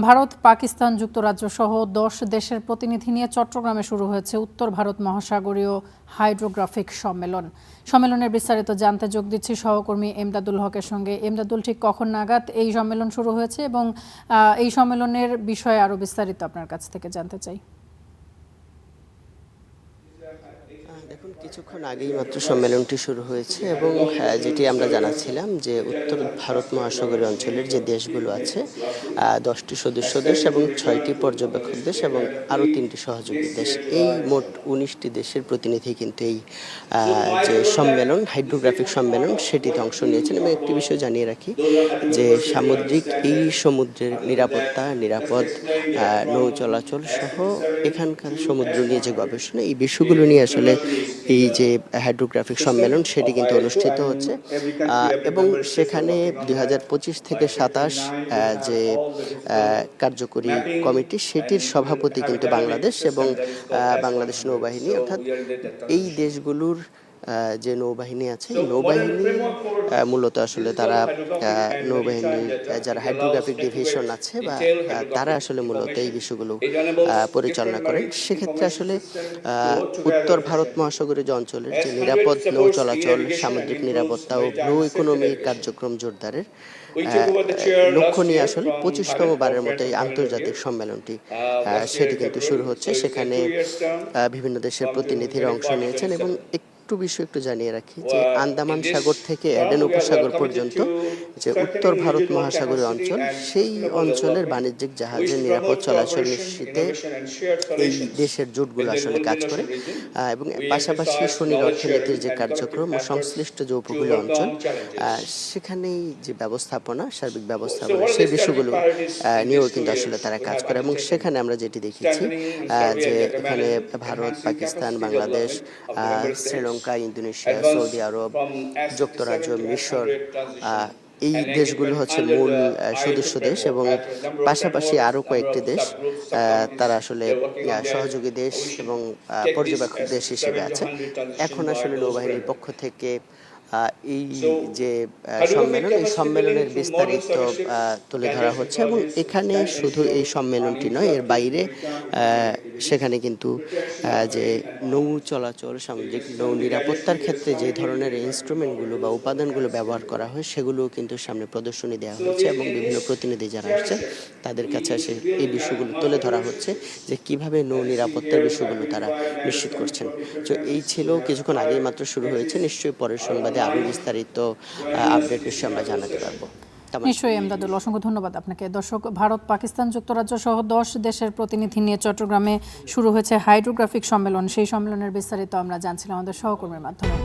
ভারত, পাকিস্তান, যুক্তরাজ্য সহ ১০ দেশের প্রতিনিধি নিয়ে চট্টগ্রামে শুরু হয়েছে উত্তর ভারত মহাসাগরীয় হাইড্রোগ্রাফিক সম্মেলন। সম্মেলনের বিস্তারিত জানতে যোগ দিচ্ছি সহকর্মী এমদাদুল হকের সঙ্গে। এমদাদুল, ঠিক কখন নাগাদ এই সম্মেলন শুরু হয়েছে এবং এই সম্মেলনের বিষয়ে আরও বিস্তারিত আপনার কাছ থেকে জানতে চাই। দেখুন, কিছুক্ষণ আগেই মাত্র সম্মেলনটি শুরু হয়েছে এবং যেটি আমরা জানাচ্ছিলাম যে উত্তর ভারত মহাসাগরীয় অঞ্চলের যে দেশগুলো আছে 10টি সদস্য দেশ এবং 6টি পর্যবেক্ষক দেশ এবং আরও 3টি সহযোগী দেশ, এই মোট 19টি দেশের প্রতিনিধি কিন্তু এই যে সম্মেলন, হাইড্রোগ্রাফিক সম্মেলন, সেটিতে অংশ নিয়েছেন। এবং একটি বিষয় জানিয়ে রাখি যে সামুদ্রিক এই সমুদ্রের নিরাপদ নৌ চলাচল সহ এখানকার সমুদ্র নিয়ে যে গবেষণা, এই বিষয়গুলো নিয়ে আসলে এই যে হাইড্রোগ্রাফিক সম্মেলন সেটি কিন্তু অনুষ্ঠিত হচ্ছে এবং সেখানে 2025 থেকে 27 যে কার্যকরী কমিটি, সেটির সভাপতি কিন্তু বাংলাদেশ এবং বাংলাদেশ নৌবাহিনী, অর্থাৎ এই দেশগুলোর যে নৌবাহিনী আছে, এই নৌবাহিনী মূলত আসলে তারা নৌবাহিনীর যারা হাইড্রোগ্রাফিক ডিভিশন আছে বা তারা আসলে মূলত এই বিষয়গুলো পরিচালনা করেন। সেক্ষেত্রে আসলে উত্তর ভারত মহাসাগরীয় যে অঞ্চলের যে নিরাপদ নৌ চলাচল, সামুদ্রিক নিরাপত্তা ও ব্লু ইকোনমি কার্যক্রম জোরদারের লক্ষ্য নিয়ে আসলে 25তম বারের মতো এই আন্তর্জাতিক সম্মেলনটি সেটি কিন্তু শুরু হচ্ছে। সেখানে বিভিন্ন দেশের প্রতিনিধিরা অংশ নিয়েছেন এবং একটু জানিয়ে রাখি যে আন্দামান সাগর থেকে এডেন উপসাগর পর্যন্ত যে উত্তর ভারত মহাসাগরীয় অঞ্চল, সেই অঞ্চলের বাণিজ্যিক জাহাজের নিরাপদ চলাচল নিশ্চিতে এই দেশের জোটগুলো আসলে কাজ করে এবং পাশাপাশি সুনীল অর্থনীতির যে কার্যক্রম ও সংশ্লিষ্ট যে উপকূলীয় অঞ্চল, সেখানেই যে ব্যবস্থাপনা, সার্বিক ব্যবস্থাপনা, সেই বিষয়গুলো নিয়েও কিন্তু আসলে তারা কাজ করে। এবং সেখানে আমরা যেটি দেখেছি যে এখানে ভারত, পাকিস্তান, বাংলাদেশ, শ্রীলঙ্কা, ইন্দোনেশিয়া, সৌদি আরব, যুক্তরাজ্য, মিশর, এই দেশগুলো হচ্ছে মূল সদস্য দেশ এবং পাশাপাশি আরও কয়েকটি দেশ তারা আসলে সহযোগী দেশ এবং পর্যবেক্ষক দেশ হিসেবে আছে। এখন আসলে নৌবাহিনীর পক্ষ থেকে এই যে সম্মেলন, এই সম্মেলনের বিস্তারিত তুলে ধরা হচ্ছে এবং এখানে শুধু এই সম্মেলনটি নয়, এর বাইরে সেখানে কিন্তু যে নৌ চলাচল, সামুদ্রিক নৌ নিরাপত্তার ক্ষেত্রে যে ধরনের ইনস্ট্রুমেন্টগুলো বা উপাদানগুলো ব্যবহার করা হয়, সেগুলোও কিন্তু সামনে প্রদর্শনী দেওয়া হচ্ছে এবং বিভিন্ন প্রতিনিধি যারা আসছে তাদের কাছে এসে এই বিষয়গুলো তুলে ধরা হচ্ছে যে কিভাবে নৌ নিরাপত্তার বিষয়গুলো তারা নিশ্চিত করছেন। তো এই ছিল, কিছুক্ষণ আগেই মাত্র শুরু হয়েছে। নিশ্চয়ই পরের সংবাদে আরো বিস্তারিত আপডেট নিশ্চয়ই আমরা জানাতে পারবো। নিশ্চয়ই এমদাদুল, অসংখ্য ধন্যবাদ আপনাকে। দর্শক, ভারত, পাকিস্তান, যুক্তরাজ্য সহ 10 দেশের প্রতিনিধি নিয়ে চট্টগ্রামে শুরু হয়েছে হাইড্রোগ্রাফিক সম্মেলন। সেই সম্মেলনের বিস্তারিত আমরা জানছিলাম আমাদের সহকর্মীর মাধ্যমে।